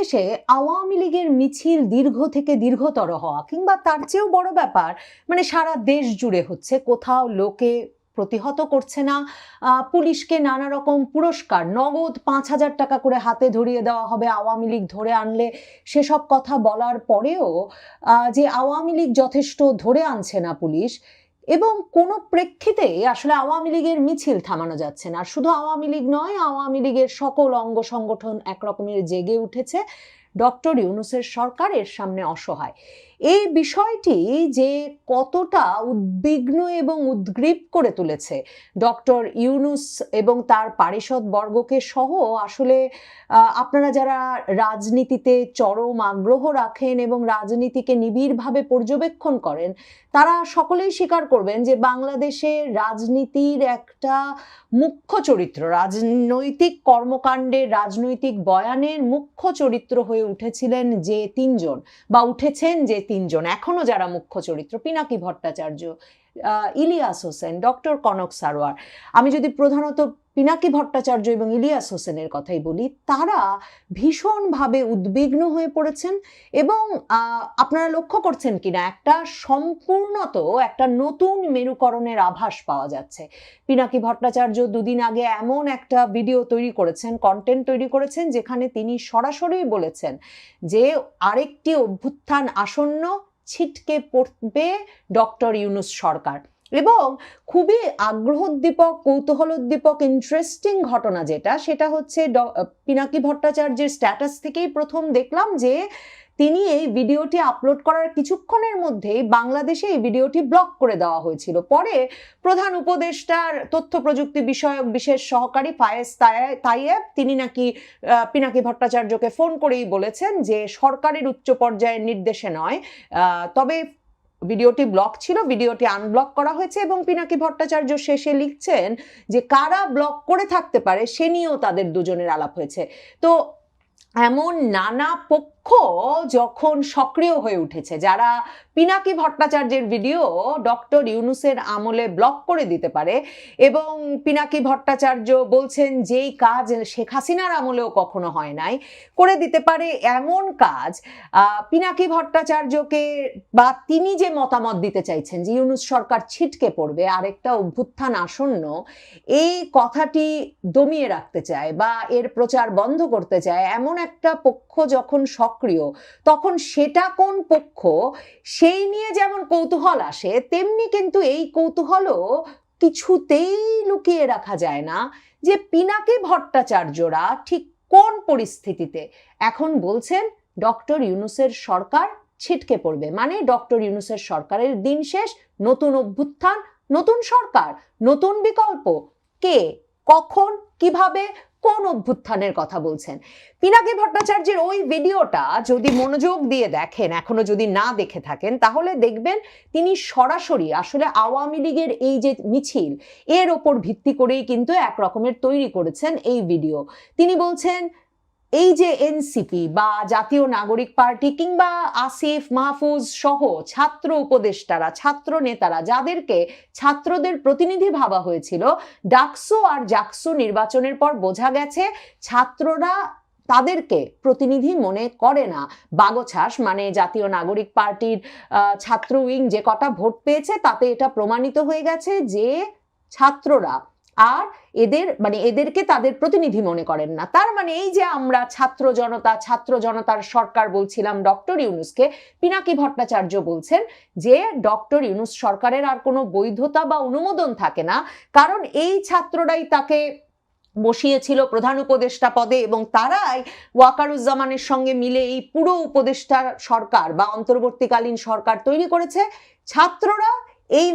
বাংলাদেশে আওয়ামী লীগের মিছিল দীর্ঘ থেকে দীর্ঘতর হওয়া কিংবা তার চেয়েও বড় ব্যাপার, মানে সারা দেশ জুড়ে হচ্ছে, কোথাও লোকে প্রতিহত করছে না। পুলিশকে নানা রকম পুরস্কার, নগদ 5,000 টাকা করে হাতে ধরিয়ে দেওয়া হবে আওয়ামী লীগ ধরে আনলে, সেসব কথা বলার পরেও যে আওয়ামী লীগ যথেষ্ট ধরে আনছে না পুলিশ, এবং কোনো প্রেক্ষিতেই আসলে আওয়ামী লীগের মিছিল থামানো যাচ্ছে না। আর শুধু আওয়ামী লীগ নয়, আওয়ামী লীগের সকল অঙ্গ সংগঠন একরকমের জেগে উঠেছে। ডক্টর ইউনূসের সরকার এর সামনে অসহায়। এই বিষয়টি যে কতটা উদ্বিগ্ন এবং উদ্গ্রীব করে তুলেছে ডক্টর ইউনূস এবং তার পারিষদ বর্গকে সহ, আসলে আপনারা যারা রাজনীতিতে চরম আগ্রহ রাখেন এবং রাজনীতিকে নিবিড়ভাবে পর্যবেক্ষণ করেন, তারা সকলেই স্বীকার করবেন যে বাংলাদেশের রাজনীতির একটা মুখ্য চরিত্র, রাজনৈতিক কর্মকাণ্ডের, রাজনৈতিক বয়ানের মুখ্য চরিত্র হয়ে উঠেছিলেন যে তিনজন, বা উঠেছেন যে তিনজন, এখনো যারা মুখ্য চরিত্র: পিনাকি ভট্টাচার্য, ইলিয়াস হোসেন, ডক্টর কনক সারোয়ার। আমি যদি প্রধানত পিনাকি ভট্টাচার্য এবং ইলিয়াস হোসেনের কথাই বলি, তারা ভীষণভাবে উদ্বিগ্ন হয়ে পড়েছেন। এবং আপনারা লক্ষ্য করছেন কিনা, একটা সম্পূর্ণত একটা নতুন মেরুকরণের আভাস পাওয়া যাচ্ছে। পিনাকি ভট্টাচার্য দুদিন আগে এমন একটা ভিডিও তৈরি করেছেন, কন্টেন্ট তৈরি করেছেন, যেখানে তিনি সরাসরি বলেছেন যে আরেকটি অভ্যুত্থান আসন্ন, ছিটকে পড়বে ডক্টর ইউনূস সরকার। এবং খুবই আগ্রহোদ্দীপক, কৌতূহলোদ্দীপক, ইন্টারেস্টিং ঘটনা যেটা, সেটা হচ্ছে পিনাকি ভট্টাচার্যের স্ট্যাটাস থেকেই প্রথম দেখলাম যে তিনি এই ভিডিওটি আপলোড করার কিছুক্ষণের মধ্যেই বাংলাদেশে এই ভিডিওটি ব্লক করে দেওয়া হয়েছিল। পরে প্রধান উপদেষ্টার তথ্য প্রযুক্তি বিষয়ক বিশেষ সহকারী ফায়েজ তাইয়েব, তিনি নাকি পিনাকি ভট্টাচার্যকে ফোন করেই বলেছেন যে সরকারের উচ্চ পর্যায়ের নির্দেশে নয়, তবে ভিডিওটি ব্লক ছিল, ভিডিওটি আনব্লক করা হয়েছে। এবং পিনাকি ভট্টাচার্য শেষে লিখছেন যে কারা ব্লক করে থাকতে পারে সে নিয়েও তাদের দুজনের আলাপ হয়েছে। তো এমন নানা পক্ষ যখন সক্রিয় হয়ে উঠেছে, যারা পিনাকি ভট্টাচার্যের ভিডিও ডক্টর ইউনূসের আমলে ব্লক করে দিতে পারে, এবং পিনাকি ভট্টাচার্য বলছেন যেই কাজ শেখ হাসিনার আমলেও কখনো হয় নাই, করে দিতে পারে এমন কাজ পিনাকি ভট্টাচার্যকে, বা তিনি যে মতামত দিতে চাইছেন যে ইউনূস সরকার ছিটকে পড়বে, আরেকটা অভ্যুত্থান আসন্ন, এই কথাটি দমিয়ে রাখতে চায় বা এর প্রচার বন্ধ করতে চায় এমন একটা পক্ষ যখন সক্রিয়, তখন সেটা কোন পক্ষ সেই নিয়ে যেমন কৌতূহল আসে, তেমনি কিন্তু এই কৌতূহলও কিছুতেই লুকিয়ে রাখা যায় না যে পিনাকি ভট্টাচার্যরা ঠিক কোন পরিস্থিতিতে এখন বলছেন ডক্টর ইউনূসের সরকার ছিটকে পড়বে, মানে ডক্টর ইউনূসের সরকারের দিন শেষ, নতুন অভ্যুত্থান, নতুন সরকার, নতুন বিকল্প। কে, কখন, কিভাবে, কোন অভ্যুত্থানের কথা বলছেন? পিনাকি ভট্টাচার্যের ওই ভিডিওটা যদি মনোযোগ দিয়ে দেখেন, এখনো যদি না দেখে থাকেন, তাহলে দেখবেন তিনি সরাসরি আসলে আওয়ামী লীগের এই যে মিছিল, এর ওপর ভিত্তি করেই কিন্তু এক রকমের তৈরি করেছেন এই ভিডিও। তিনি বলছেন এই যে এনসিপি বা জাতীয় নাগরিক পার্টি কিংবা আসিফ মাহফুজ সহ ছাত্র উপদেষ্টারা, ছাত্র নেতারা, যাদেরকে ছাত্রদের প্রতিনিধি ভাবা হয়েছিল, ডাকসু আর জাকসু নির্বাচনের পর বোঝা গেছে ছাত্ররা তাদেরকে প্রতিনিধি মনে করে না। বাগছাস মানে জাতীয় নাগরিক পার্টির ছাত্র উইং যে কটা ভোট পেয়েছে, তাতে এটা প্রমাণিত হয়ে গেছে যে ছাত্ররা আর এদেরকে তাদের প্রতিনিধি মনে করেন না। তার মানে এই যে আমরা ছাত্র জনতার সরকার বলছিলাম ডক্টর ইউনূসকে, পিনাকি ভট্টাচার্য বলছেন যে ডক্টর ইউনূস সরকারের আর কোনো বৈধতা বা অনুমোদন থাকে না, কারণ এই ছাত্ররাই তাকে বসিয়েছিল প্রধান উপদেষ্টা পদে, এবং তারাই ওয়াকারুজ্জামানের সঙ্গে মিলে এই পুরো উপদেষ্টা সরকার বা অন্তর্বর্তীকালীন সরকার তৈরি করেছে। ছাত্ররা এই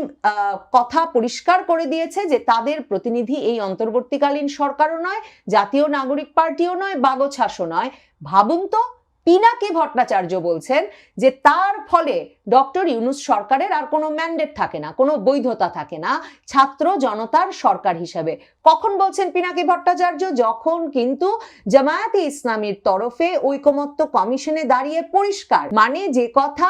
কথা পরিষ্কার করে দিয়েছে যে তাদের প্রতিনিধি এই অন্তর্বর্তীকালীন সরকারও নয়, জাতীয় নাগরিক পার্টিও নয়, বাগছাসও নয়। ভাবুন তো, পিনাকি ভট্টাচার্য বলছেন যে তার ফলে ডক্টর ইউনূস সরকারের আর কোনো ম্যান্ডেট থাকে না, কোনো বৈধতা থাকে না ছাত্র জনতার সরকার হিসেবে। কখন বলছেন পিনাকি ভট্টাচার্য? যখন কিন্তু জামায়াতে ইসলামীর তরফে ঐকমত্য কমিশনে দাঁড়িয়ে পরিষ্কার, মানে যে কথা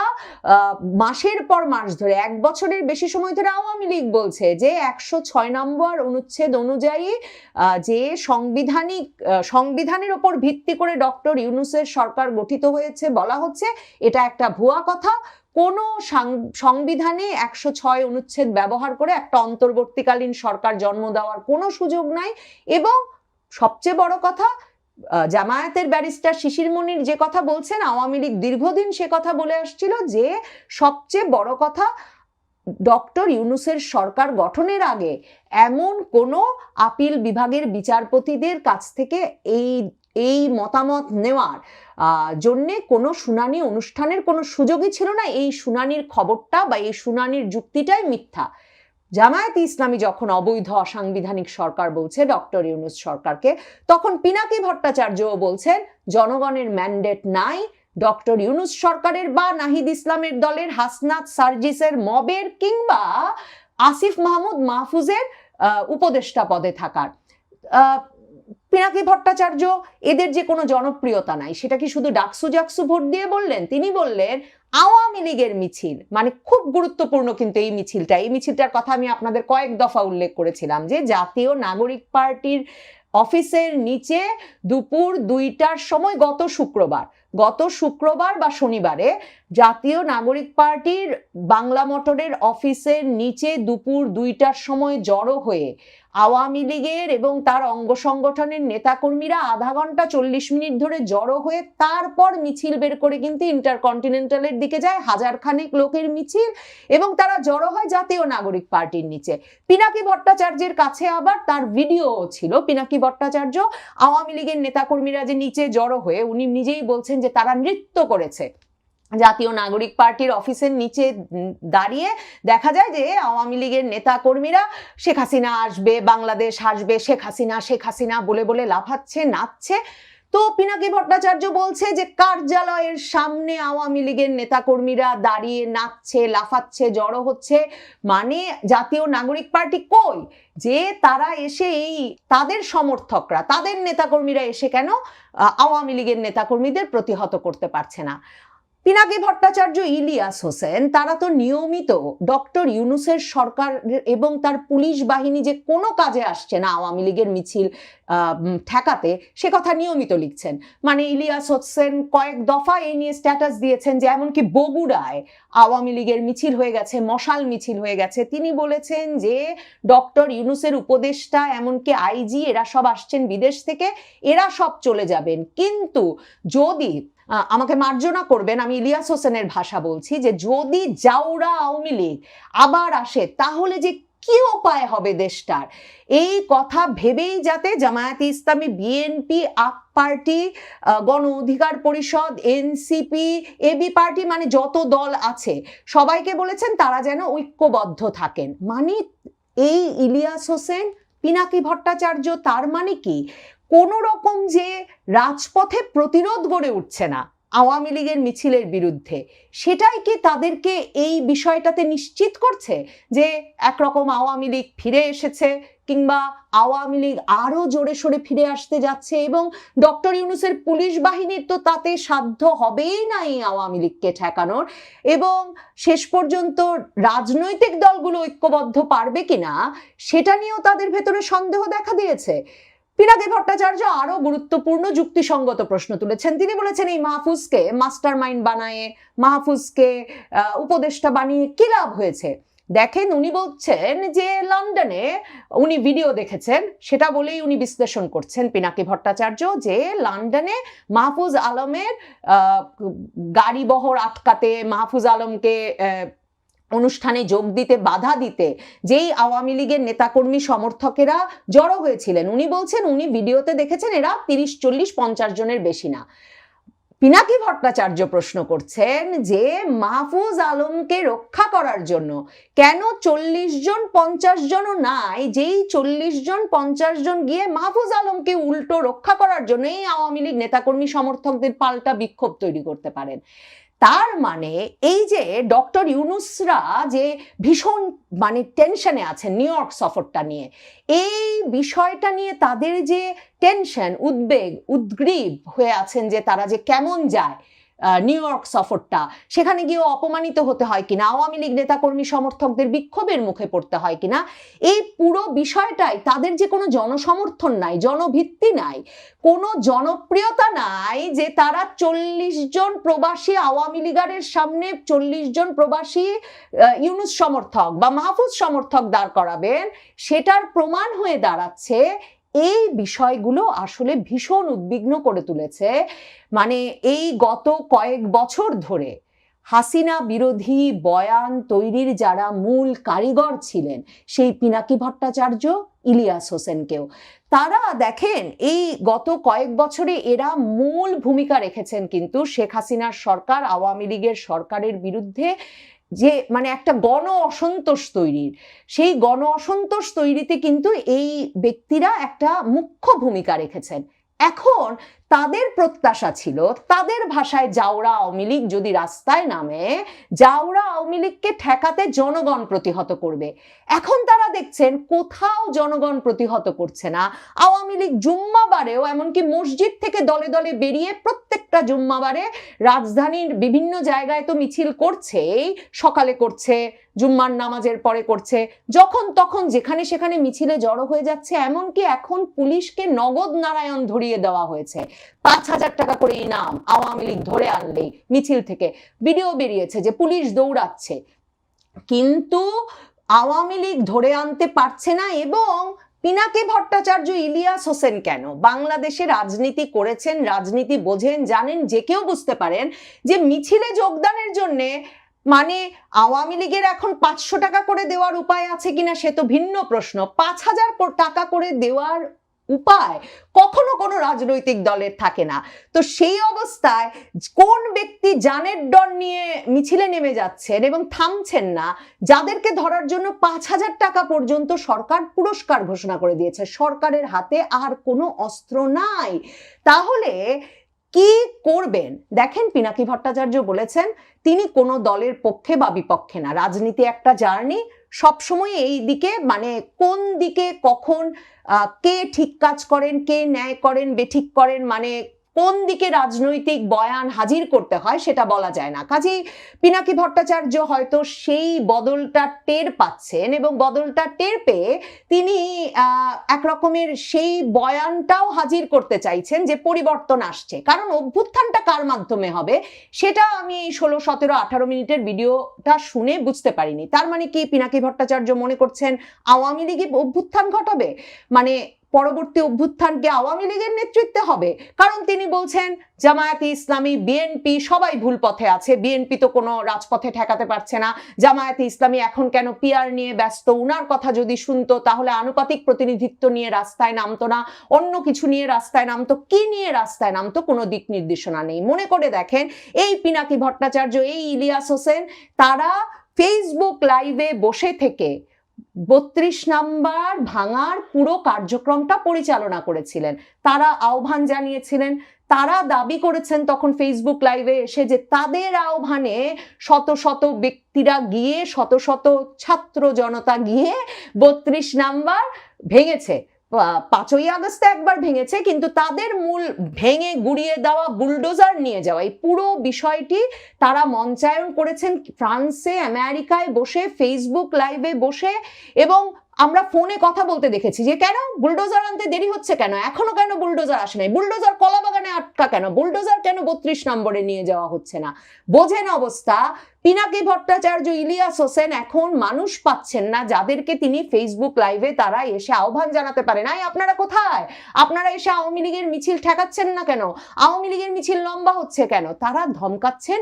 মাসের পর মাস ধরে, 1 বছরের বেশি সময় ধরে আওয়ামী লীগ বলছে যে 106 নম্বর অনুচ্ছেদ অনুযায়ী যে সংবিধানের ওপর ভিত্তি করে ডক্টর ইউনূসের সরকার গঠিত হয়েছে বলা হচ্ছে, এটা একটা ভুয়া কথা। কোন সংবিধানে 106 অনুচ্ছেদ ব্যবহার করে একটা অন্তর্বর্তীকালীন সরকার জন্ম দেওয়ার কোনো সুযোগ নাই। এবং সবচেয়ে বড় কথা, জামায়াতের ব্যারিস্টার শিশির মনির যে কথা বলছেন, আওয়ামী লীগ দীর্ঘদিন সে কথা বলে আসছিল যে সবচেয়ে বড় কথা, ডক্টর ইউনূসের সরকার গঠনের আগে এমন কোনো আপিল বিভাগের বিচারপতিদের কাছ থেকে এই মতামত নেওয়ার জন্যে কোনো শুনানি অনুষ্ঠানের কোনো সুযোগই ছিল না। এই শুনানির খবরটা বা এই শুনানির যুক্তিটাই মিথ্যা। জামায়াতে ইসলামী যখন অবৈধ অসাংবিধানিক সরকার বলছে ডক্টর ইউনূস সরকারকে, তখন পিনাকি ভট্টাচার্যও বলছেন জনগণের ম্যান্ডেট নাই ডক্টর ইউনূস সরকারের বা নাহিদ ইসলামের দলের হাসনাত সার্জিসের মবের কিংবা আসিফ মাহমুদ মাহফুজের উপদেষ্টা পদে থাকার। পিনাকি ভট্টাচার্য এদের যে কোনো জনপ্রিয়তা নাই, সেটা কি শুধু ডাকসু জাকসু ভোট দিয়ে বললেন? তিনি বললেন আওয়ামী লীগের মিছিল, মানে খুব গুরুত্বপূর্ণ কিন্তু এই মিছিলটার কথা আমি আপনাদের কয়েক দফা উল্লেখ করেছিলাম যে জাতীয় নাগরিক পার্টির অফিসের নিচে দুপুর 2টার সময় গত শুক্রবার বা শনিবারে জাতীয় নাগরিক পার্টির বাংলা মোটরের অফিসের নিচে দুপুর 2টার সময় জড়ো হয়ে আওয়ামী লীগের এবং তার অঙ্গ সংগঠনের নেতাকর্মীরা আধা ঘন্টা 40 মিনিট ধরে জড়ো হয়ে তারপর মিছিল বের করে কিন্তু ইন্টারকন্টিনেন্টালের দিকে যায়, 1000 খানেক লোকের মিছিল, এবং তারা জড়ো হয় জাতীয় নাগরিক পার্টির নিচে। পিনাকি ভট্টাচার্যের কাছে আবার তার ভিডিও ছিল। পিনাকি ভট্টাচার্য আওয়ামী লীগের নেতাকর্মীরা যে নিচে জড়ো হয়ে, উনি নিজেই বলছেন যে তারা নৃত্য করেছে। জাতীয় নাগরিক পার্টির অফিসের নিচে দাঁড়িয়ে দেখা যায় যে আওয়ামী লীগের নেতা কর্মীরা শেখ হাসিনা আসবে, বাংলাদেশ আসবে, শেখ হাসিনা বলে বলে লাফাচ্ছে, নাচছে। তো পিনাকি ভট্টাচার্য বলছে যে কার্যালয়ের সামনে আওয়ামী লীগের নেতাকর্মীরা দাঁড়িয়ে নাচছে, লাফাচ্ছে, জড়ো হচ্ছে, মানে জাতীয় নাগরিক পার্টি কই? যে তারা এসে তাদের সমর্থকরা, তাদের নেতাকর্মীরা এসে কেন আওয়ামী লীগের নেতাকর্মীদের প্রতিহত করতে পারছে না? পিনাকি ভট্টাচার্য, ইলিয়াস হোসেন, তারা তো নিয়মিত ডক্টর ইউনূসের সরকার এবং তার পুলিশ বাহিনী যে কোনো কাজে আসছে না আওয়ামী লীগের মিছিল ঠেকাতে, সে কথা নিয়মিত লিখছেন। মানে ইলিয়াস হোসেন কয়েক দফা এই নিয়ে স্ট্যাটাস দিয়েছেন যে এমনকি বগুড়ায় আওয়ামী লীগের মিছিল হয়ে গেছে, মশাল মিছিল হয়ে গেছে। তিনি বলেছেন যে ডক্টর ইউনূসের উপদেষ্টা, এমনকি আইজি, এরা সব আসছেন বিদেশ থেকে, এরা সব চলে যাবেন, কিন্তু যদি, আমাকে মার্জনা করবেন, আমি ইলিয়াস হোসেনের ভাষা বলছি, যে যদি জাউরা আওয়ামী লীগ আবার আসে তাহলে যে কি উপায় হবে দেশটার, এই কথা ভেবেই যাতে জামায়াতে ইসলামী, BNP, up party, Gono Odhikar পরিষদ, এনসিপি, এবি পার্টি, মানে যত দল আছে সবাইকে বলেছেন তারা যেন ঐক্যবদ্ধ থাকেন। মানে এই ইলিয়াস হোসেন, পিনাকি ভট্টাচার্য, তার মানে কি কোন রকম যে রাজপথে প্রতিরোধ গড়ে উঠছে না আওয়ামী লীগের মিছিলের বিরুদ্ধে, সেটাই কি তাদেরকে এই বিষয়টাতে নিশ্চিত করছে যে একরকম আওয়ামী লীগ ফিরে এসেছে, কিংবা আওয়ামী লীগ আরো জোরে সোরে ফিরে আসতে যাচ্ছে, এবং ডক্টর ইউনূসের পুলিশ বাহিনীর তো তাতে সাধ্য হবেই না এই আওয়ামী লীগকে ঠেকানোর, এবং শেষ পর্যন্ত রাজনৈতিক দলগুলো ঐক্যবদ্ধ পারবে কিনা সেটা নিয়েও তাদের ভেতরে সন্দেহ দেখা দিয়েছে। পিনাকি ভট্টাচার্য আরো গুরুত্বপূর্ণ যুক্তিসঙ্গত প্রশ্ন তুলেছেন। তিনি বলেছেন এই মাহফুজকে মাস্টার মাইন্ড বানায়, মাহফুজকে উপদেষ্টা বানিয়ে কি লাভ হয়েছে? দেখেন, উনি বলছেন যে লন্ডনে উনি ভিডিও দেখেছেন, সেটা বলেই উনি বিশ্লেষণ করছেন পিনাকি ভট্টাচার্য, যে লন্ডনে মাহফুজ আলমের গাড়ি বহর আটকাতে, মাহফুজ আলমকে অনুষ্ঠানে যোগ দিতে বাধা দিতে যেই আওয়ামী লীগের নেতাকর্মী সমর্থকেরা জড়ো হয়েছিলেন, উনি বলছেন উনি ভিডিওতে দেখেছেন এরা 30, 40, 50 জনের বেশি না। পিনাকি ভট্টাচার্য প্রশ্ন করছেন যে মাহফুজ আলমকে রক্ষা করার জন্য কেন 40 জন 50 জনও নাই, যেই 40 জন 50 জন গিয়ে মাহফুজ আলমকে উল্টো রক্ষা করার জন্য এই আওয়ামী লীগ নেতাকর্মী সমর্থকদের পাল্টা বিক্ষোভ তৈরি করতে পারেন। তার মানে এই যে ডক্টর ইউনূসরা যে ভীষণ মানে টেনশনে আছেন নিউ ইয়র্ক সফরটা নিয়ে, এই বিষয়টা নিয়ে তাদের যে টেনশন, উদ্বেগ, উদ্গ্রীব হয়ে আছেন যে তারা যে কেমন যায় নিউ ইয়র্ক সফরটা, সেখানে গিয়ে অপমানিত হতে হয় কিনা, আওয়ামী লীগ নেতাকর্মী সমর্থকদের বিক্ষোভের মুখে পড়তে হয় কিনা, এই পুরো বিষয়টাই তাদের যে কোনো জনসমর্থন নাই, জনভিত্তি নাই, কোনো জনপ্রিয়তা নাই, যে তারা 40 জন প্রবাসী আওয়ামী লীগারের সামনে 40 জন প্রবাসী ইউনূস সমর্থক বা মাহফুজ সমর্থক দাঁড় করাবেন, সেটার প্রমাণ হয়ে দাঁড়াচ্ছে। এই বিষয়গুলো আসলে ভীষণ উদ্বিগ্ন করে তুলেছে। মানে এই গত কয়েক বছর ধরে হাসিনা বিরোধী বয়ান তৈরির যারা মূল কারিগর ছিলেন, সেই পিনাকি ভট্টাচার্য, ইলিয়াস হোসেনকেও তারা দেখেন এই গত কয়েক বছরে এরা মূল ভূমিকা রেখেছেন কিন্তু শেখ হাসিনার সরকার, আওয়ামী লীগের সরকারের বিরুদ্ধে যে মানে একটা গণ অসন্তোষ তৈরির, সেই গণ অসন্তোষ তৈরিতে কিন্তু এই ব্যক্তিরা একটা মুখ্য ভূমিকা রেখেছেন। এখন তাদের প্রত্যাশা ছিল, তাদের ভাষায় জাউরা আওয়ামী লীগ যদি রাস্তায় নামে, জাউরা আওয়ামী লীগকে ঠেকাতে জনগণ প্রতিহত করবে। এখন তারা দেখছেন কোথাও জনগণ প্রতিহত করছে না। আওয়ামী লীগ জুম্মাবারেও এমনকি মসজিদ থেকে দলে দলে বেরিয়ে প্রত্যেকটা জুম্মাবারে রাজধানীর বিভিন্ন জায়গায় তো মিছিল করছেই, সকালে করছে, জুম্মার নামাজের পরে করছে, যখন তখন যেখানে সেখানে মিছিলে জড়ো হয়ে যাচ্ছে। এমনকি এখন পুলিশকে নগদ নারায়ণ ধরিয়ে দেওয়া হয়েছে, 5,000 টাকা করে ইনাম আওয়ামী লীগ ধরে আনলেই মিছিল থেকে। ভিডিও বেরিয়েছে যে পুলিশ দৌড়াচ্ছে, কিন্তু আওয়ামী লীগ ধরে আনতে পারছে না। এবং পিনাকি ভট্টাচার্য, ইলিয়াস হোসেন কেন বাংলাদেশে রাজনীতি করেছেন, রাজনীতি বোঝেন, জানেন, যে কেউ বুঝতে পারেন যে মিছিলে যোগদানের জন্যে মানে আওয়ামী লীগের এখন 500 টাকা করে দেওয়ার উপায় আছে কিনা সে তো ভিন্ন প্রশ্ন, 5,000 টাকা করে দেওয়ার উপায় কখনো কোনো রাজনৈতিক দলের থাকে না। তো সেই অবস্থায় কোন ব্যক্তি জানের ডর নিয়ে মিছিলে নেমে যাচ্ছেন এবং থামছেন না, যাদেরকে ধরার জন্য 5,000 টাকা পর্যন্ত সরকার পুরস্কার ঘোষণা করে দিয়েছে, সরকারের হাতে আর কোনো অস্ত্র নাই, তাহলে কি করবেন? দেখেন, পিনাকি ভট্টাচার্য বলেছেন তিনি কোনো দলের পক্ষে বা বিপক্ষে না, রাজনীতি একটা জার্নি, সবসময় এই দিকে মানে কোন দিকে কখন কে ঠিক কাজ করেন, কে ন্যায় করেন, বেঠিক করেন, মানে কোন দিকে রাজনৈতিক বয়ান হাজির করতে হয় সেটা বলা যায় না। কাজেই পিনাকি ভট্টাচার্য হয়তো সেই বদলটা টের পাচ্ছেন এবং বদলটা টের পেয়ে তিনি এক রকমের সেই বয়ানটাও হাজির করতে চাইছেন যে পরিবর্তন আসছে। কারণ অভ্যুত্থানটা কার মাধ্যমে হবে সেটা আমি এই 16, 17, 18 মিনিটের ভিডিওটা শুনে বুঝতে পারিনি। তার মানে কি পিনাকি ভট্টাচার্য মনে করছেন আওয়ামী লীগই অভ্যুত্থান ঘটাবে, মানে পরবর্তী অভ্যুত্থানকে আওয়ামী লীগের নেতৃত্বে হবে? কারণ তিনি বলছেন জামায়াতে ইসলামী, বিএনপি সবাই ভুল পথে আছে, বিএনপি তো কোনো রাজপথে ঠেকাতে পারছে না, জামায়াতে ইসলামী এখন কেন পিআর নিয়ে ব্যস্ত, উনার কথা যদি শুনতো তাহলে আনুপাতিক প্রতিনিধিত্ব নিয়ে রাস্তায় নামতো না, অন্য কিছু নিয়ে রাস্তায় নামতো, কি নিয়ে রাস্তায় নামতো কোনো দিক নির্দেশনা নেই। মনে করে দেখেন এই পিনাকি ভট্টাচার্য, এই ইলিয়াস হোসেন, তারা ফেসবুক লাইভে বসে থেকে 32 নাম্বার ভাঙার পুরো কার্যক্রমটা পরিচালনা করেছিলেন, তারা আহ্বান জানিয়েছিলেন, তারা দাবি করেছেন তখন ফেসবুক লাইভে এসে যে তাদের আহ্বানে শত শত ব্যক্তিরা গিয়ে, শত শত ছাত্র জনতা গিয়ে 32 নাম্বার ভেঙেছে। 5ই আগস্টে একবার ভেঙেছে, কিন্তু তাদের মূল ভেঙে গুড়িয়ে দেওয়া, বুলডোজার নিয়ে যাওয়া, এই পুরো বিষয়টি তারা মঞ্চায়ন করেছেন ফ্রান্সে, আমেরিকায় বসে, ফেসবুক লাইভে বসে। এবং আমরা ফোনে কথা বলতে দেখেছি যে কেন বুলডোজার আনতে দেরি হচ্ছে, কেন এখনো কেন বুলডোজার আসে নাই, বুলডোজার কলাবাগানে আটকা কেন, বুলডোজার কেন 32 নম্বরে নিয়ে যাওয়া হচ্ছে না। বোঝেন অবস্থা। পিনাকি ভট্টাচার্য, ইলিয়াস হোসেন এখন মানুষ পাচ্ছেন না যাদেরকে তিনি ফেসবুক লাইভে তারা এসে আহ্বান জানাতে পারে নাই, আপনারা কোথায়, আপনারা এসে আওয়ামী লীগের মিছিল ঠেকাচ্ছেন না কেন, আওয়ামী লীগের মিছিল লম্বা হচ্ছে কেন, তারা ধমকাচ্ছেন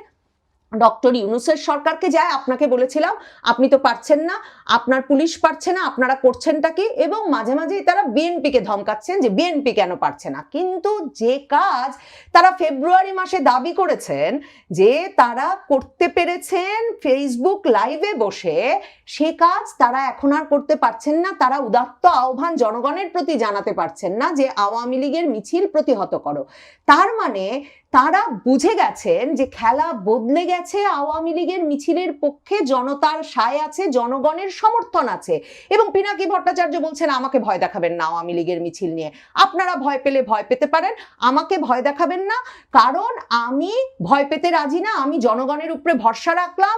ডক্টর ইউনূসের সরকারকে যায়, আপনাকে বলেছিলাম আপনি তো পারছেন না, আপনার পুলিশ পারছে না, আপনারা করছেনটা কি, এবং মাঝে মাঝেই তারা বিএনপিকে ধমকাচ্ছেন যে বিএনপি কেন পারছে না। কিন্তু যে কাজ তারা ফেব্রুয়ারি মাসে দাবি করেছেন যে তারা করতে পেরেছেন ফেসবুক লাইভে বসে, সে কাজ তারা এখন আর করতে পারছেন না। তারা উদাত্ত আহ্বান জনগণের প্রতি জানাতে পারছেন না যে আওয়ামী লীগের মিছিল প্রতিহত করো। তার মানে তারা বুঝে গেছেন যে খেলা বদলে গেছে, আওয়ামী লীগের মিছিলের পক্ষে জনতার সায় আছে, জনগণের সমর্থন আছে। এবং পিনাকি ভট্টাচার্য বলছেন আমাকে ভয় দেখাবেন না আওয়ামী লীগের মিছিল নিয়ে, আপনারা ভয় পেলে ভয় পেতে পারেন, আমাকে ভয় দেখাবেন না, কারণ আমি ভয় পেতে রাজি না, আমি জনগণের উপরে ভরসা রাখলাম।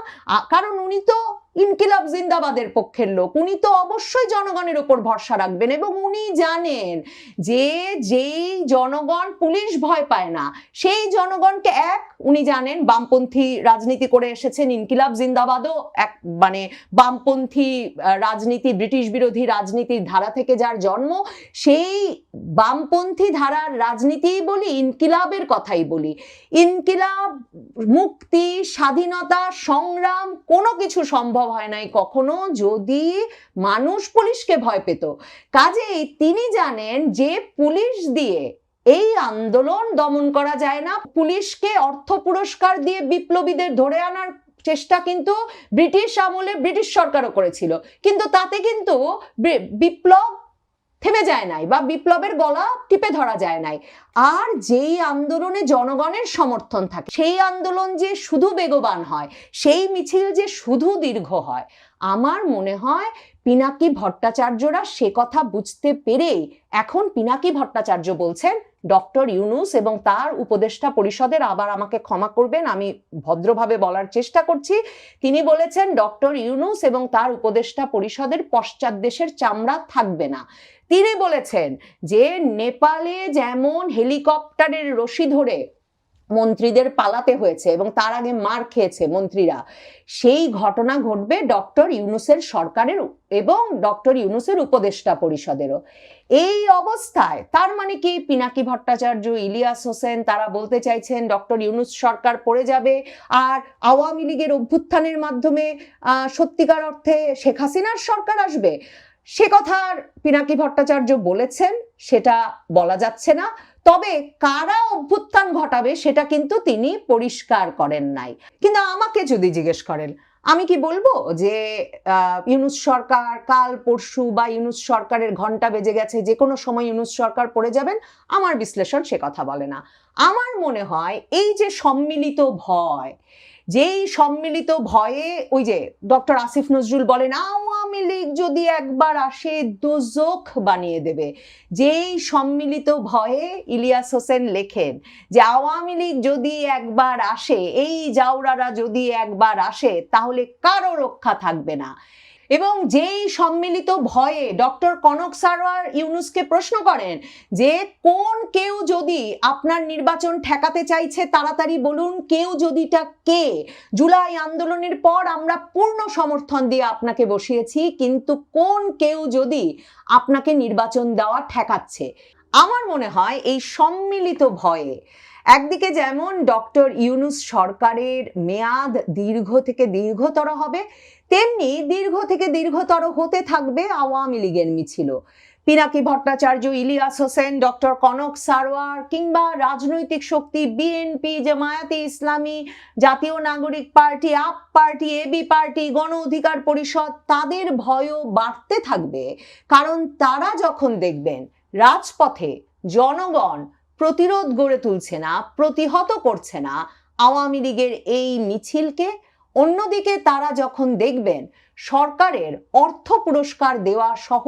কারণ উনি তো ইনকিলাব জিন্দাবাদের পক্ষের লোক, উনি তো অবশ্যই জনগণের উপর ভরসা রাখবেন। এবং উনি জানেন যে যেই জনগণ পুলিশ ভয় পায় না, সেই জনগণকে উনি জানেন বামপন্থী রাজনীতি করে এসেছেন, ইনকিলাব জিন্দাবাদও এক মানে বামপন্থী রাজনীতি, ব্রিটিশ বিরোধী রাজনীতির ধারা থেকে যার জন্ম, সেই বামপন্থী ধারার রাজনীতি বলি, ইনকিলাবের কথাই বলি। ইনকিলাব, মুক্তি, স্বাধীনতা, সংগ্রাম কোনো কিছু সম্ভব হয় নাই কখনো যদি মানুষ পুলিশকে ভয় পেত। কাজেই তিনি জানেন যে পুলিশ দিয়ে এই আন্দোলন দমন করা যায় না। পুলিশকে অর্থ পুরস্কার দিয়ে বিপ্লবীদের ধরে আনার চেষ্টা কিন্তু ব্রিটিশ আমলে ব্রিটিশ সরকারও করেছিল, কিন্তু তাতে কিন্তু বিপ্লব থেমে যায় নাই বা বিপ্লবের গলা টিপে ধরা যায় নাই। আর যেই আন্দোলনে জনগণের সমর্থন থাকে, সেই আন্দোলন যে শুধু বেগবান হয়, সেই মিছিল যে শুধু দীর্ঘ হয়, আমার মনে হয় পিনাকি ভট্টাচার্যরা সে কথা বুঝতে পেরেই এখন পিনাকি ভট্টাচার্য বলছেন ডক্টর ইউনূস এবং তার উপদেষ্টা পরিষদের, আবার আমাকে ক্ষমা করবেন আমি ভদ্রভাবে বলার চেষ্টা করছি, তিনি বলেছেন ডক্টর ইউনূস এবং তার উপদেষ্টা পরিষদের পশ্চাৎদেশের চামড়া থাকবে না। তিনি বলেছেন যে নেপালে যেমন হেলিকপ্টারের রশি ধরে মন্ত্রীদের পালাতে হয়েছে এবং তার আগে মার খেয়েছে মন্ত্রীরা, সেই ঘটনা ঘটবে ডক্টর ইউনূসের সরকারের এবং ডক্টর ইউনূসের উপদেষ্টা পরিষদেরও। এই অবস্থায় তার মানে কি পিনাকি ভট্টাচার্য, ইলিয়াস হোসেন তারা বলতে চাইছেন ডক্টর ইউনূস সরকার পড়ে যাবে আর আওয়ামী লীগের অভ্যুত্থানের মাধ্যমে সত্যিকার অর্থে শেখ হাসিনার সরকার আসবে? সে কথা পিনাকি ভট্টাচার্য বলেছেন, সেটা বলা যাচ্ছে না। তবে কারা অভ্যুত্থান ঘটাবে সেটা কিন্তু তিনি পরিষ্কার করেন নাই। কিন্তু আমাকে যদি জিজ্ঞেস করেন, আমি কি বলবো যে ইউনূস সরকার কাল পরশু বা ইউনূস সরকারের ঘন্টা বেজে গেছে, যে কোনো সময় ইউনূস সরকার পড়ে যাবেন? আমার বিশ্লেষণ সে কথা বলে না। আমার মনে হয় এই যে সম্মিলিত ভয়, যেই সম্মিলিত ভয়ে ওই যে ডক্টর আসিফ নজরুল বলেন আওয়ামী লীগ যদি একবার আসে দোজখ বানিয়ে দেবে, যেই সম্মিলিত ভয়ে ইলিয়াস হোসেন লেখেন যে আওয়ামী লীগ যদি একবার আসে, এই জাউরারা যদি একবার আসে তাহলে কারো রক্ষা থাকবে না। এবং যেই সম্মিলিত ভয়ে ডক্টর কনক সারওয়ার ইউনূসকে প্রশ্ন করেন যে কোন কেউ যদি আপনার নির্বাচন ঠেকাতে চাইছে তাড়াতাড়ি বলুন, কেউ যদিটা কে, জুলাই আন্দোলনের পর আমরা পূর্ণ সমর্থন দিয়ে আপনাকে বসিয়েছি, কিন্তু কোন কেউ যদি আপনাকে নির্বাচন দেওয়া ঠেকাচ্ছে? আমার মনে হয় এই সম্মিলিত ভয়ে একদিকে যেমন ডক্টর ইউনূস সরকারের মেয়াদ দীর্ঘ থেকে দীর্ঘতর হবে, তেমনি দীর্ঘ থেকে দীর্ঘতর হতে থাকবে আওয়ামী লীগের মিছিলও। পিনাকি ভট্টাচার্য, ইলিয়াস হোসেন, ডক্টর কনক সারওয়ার কিংবা রাজনৈতিক শক্তি বিএনপি, জামায়াতে ইসলামী, জাতীয় নাগরিক পার্টি, আপ party, AB party, Gono Odhikar পরিষদ, তাদের ভয়ও বাড়তে থাকবে। কারণ তারা যখন দেখবেন রাজপথে জনগণ প্রতিরোধ গড়ে তুলছে না, প্রতিহত করছে না আওয়ামী লীগের এই মিছিলকে, অন্যদিকে তারা যখন দেখবেন সরকারের অর্থ পুরস্কার দেওয়া সহ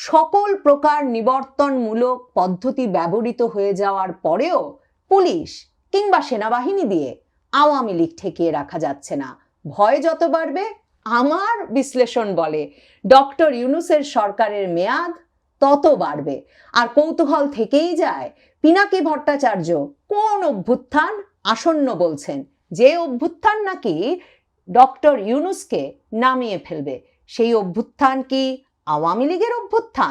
সকল প্রকার নিবর্তনমূলক পদ্ধতি ব্যবহৃত হয়ে যাওয়ার পরেও পুলিশ কিংবা সেনাবাহিনী দিয়ে আওয়ামী লীগ ঠেকিয়ে রাখা যাচ্ছে না, ভয় যত বাড়বে, আমার বিশ্লেষণ বলে ডক্টর ইউনূসের সরকারের মেয়াদ তত বাড়বে। আর কৌতূহল থেকেই যায় পিনাকি ভট্টাচার্য কোন অভ্যুত্থান আসন্ন বলছেন, যে অভ্যুত্থান নাকি ডক্টর ইউনূসকে নামিয়ে ফেলবে। সেই অভ্যুত্থান কি আওয়ামী লীগের অভ্যুত্থান?